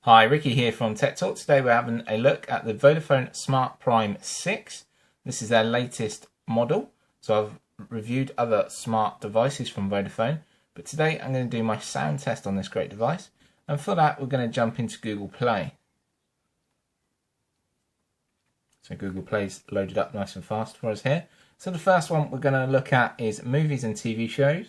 Hi, Ricky here from Tech Talk. Today we're having a look at the Vodafone Smart Prime 6. This is their latest model. So I've reviewed other smart devices from Vodafone, but today I'm going to do my sound test on this great device. And for that we're going to jump into Google Play. So Google Play's loaded up nice and fast for us here. So the first one we're going to look at is movies and TV shows.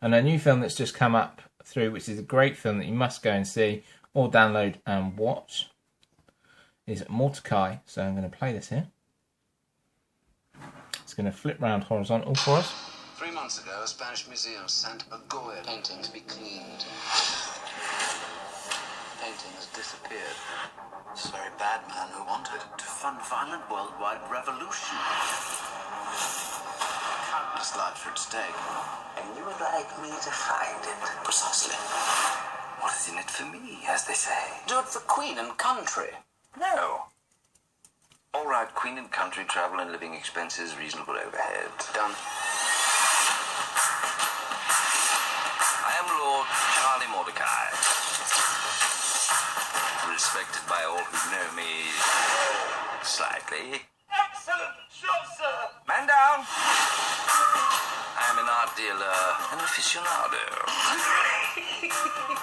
And a new film that's just come up through, which is a great film that you must go and see or download and watch, is Mordecai. So I'm going to play this here. It's going to flip round horizontal for us. 3 months ago, a Spanish museum sent a Goya painting to be cleaned. The painting has disappeared. It's a very bad man who wanted to fund violent worldwide revolution. Countless lives are at stake. And you would like me to find it? Precisely. What is in it for me, as they say? Do it for Queen and country. No. All right, Queen and country, travel and living expenses, reasonable overhead. Done. I am Lord Charlie Mordecai. Respected by all who know me slightly. Excellent shot, sir! Man down! I am an art dealer, an aficionado.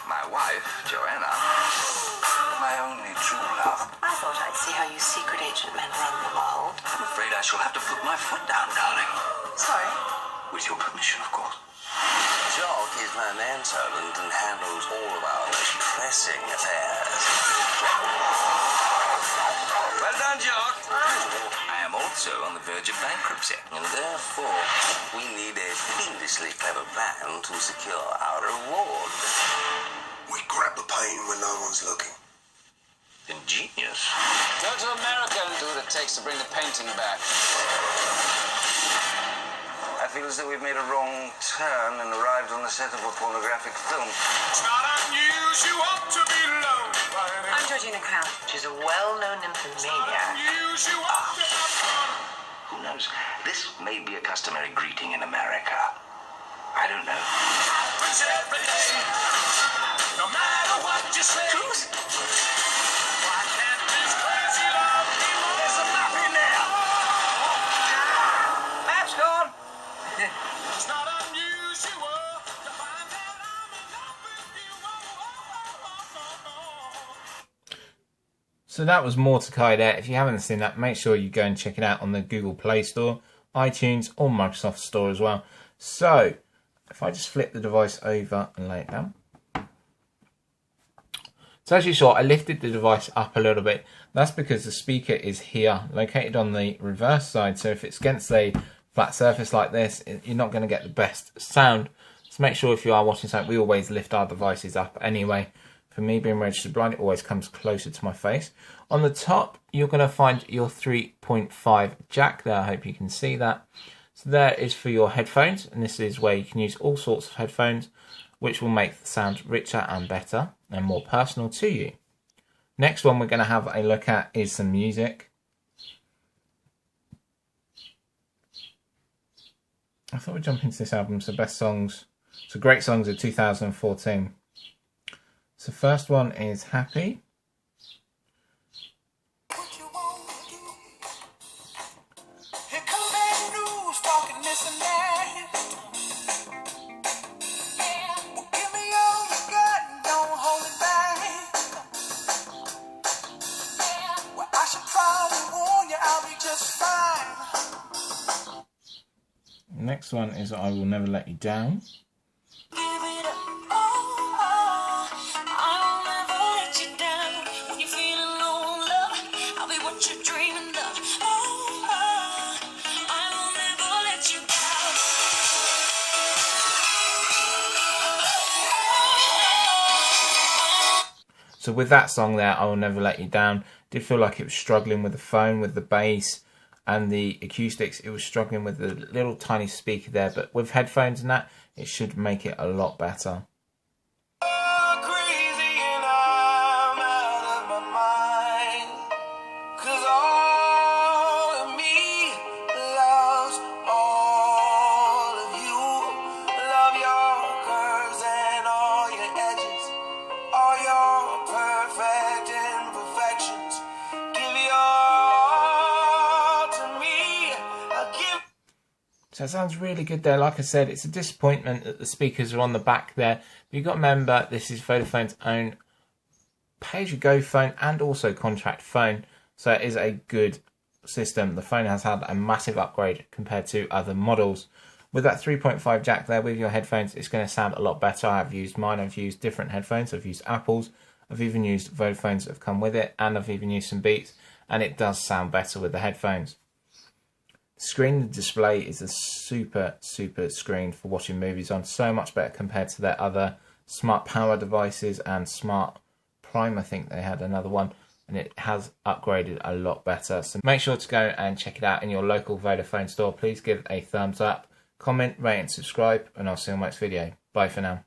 My wife, Joanna, my only true love. I thought I'd see how you secret agent men run the world. I'm afraid I shall have to put my foot down, darling. Sorry? With your permission, of course. Jock is my manservant and handles all of our most pressing affairs. Well done, Jock. I am also on the verge of bankruptcy. And therefore, we need a fiendishly clever plan to secure our reward. We grab the painting when no one's looking. Ingenious. Go to America and do what it takes to bring the painting back. I feel as though we've made a wrong turn and arrived on the set of a pornographic film. It's not unusual to be lonely. I'm Georgina Crown. She's a well-known nymphomaniac. Unusual to have fun. Who knows? This may be a customary greeting in America. I don't know. Happens every day. No matter what you say. Why can't this crazy love be more? There's a map in there. Map's gone. It's not unusual to find that I'm in love with you. Oh. So that was Mordecai there. If you haven't seen that, make sure you go and check it out on the Google Play Store, iTunes or Microsoft Store as well. So if I just flip the device over and lay it down. So as you saw, I lifted the device up a little bit. That's because the speaker is here, located on the reverse side. So if it's against a flat surface like this, you're not going to get the best sound. So make sure if you are watching something, we always lift our devices up anyway. For me, being registered blind, it always comes closer to my face. On the top, you're going to find your 3.5 jack there. I hope you can see that. So there is for your headphones, and this is where you can use all sorts of headphones, which will make the sound richer and better and more personal to you. Next one we're going to have a look at is some music. I thought we'd jump into this album, so best songs, so great songs of 2014. So first one is Happy. Here come bad news, talking this and that. Well, give me all you got and don't hold it back. Well, I should probably warn you, I'll be just fine. Next one is I Will Never Let You Down. Give it up, oh, I'll never let you down. When you're feeling low on love, I'll be what you're dreaming of. Oh, I will never let you down. So with that song there, I Will Never Let You Down, did feel like it was struggling with the phone, with the bass and the acoustics. It was struggling with the little tiny speaker there, but with headphones and that, it should make it a lot better. Crazy and I'm out of my mind. 'Cause all of me loves all of you. Love your curves and all your edges, all your perfect So it sounds really good there. Like I said, it's a disappointment that the speakers are on the back there. But you've got to remember, this is Vodafone's own pay-as-you-go phone and also contract phone. So it is a good system. The phone has had a massive upgrade compared to other models. With that 3.5 jack there with your headphones, it's going to sound a lot better. I've used mine. I've used different headphones. I've used Apple's. I've even used Vodafone's that have come with it. And I've even used some Beats. And it does sound better with the headphones. Screen display is a super screen for watching movies on. So much better compared to their other smart power devices and Smart Prime. I think they had another one, and it has upgraded a lot better. So make sure to go and check it out in your local Vodafone store. Please give it a thumbs up, comment, rate and subscribe, and I'll see you in the next video. Bye for now.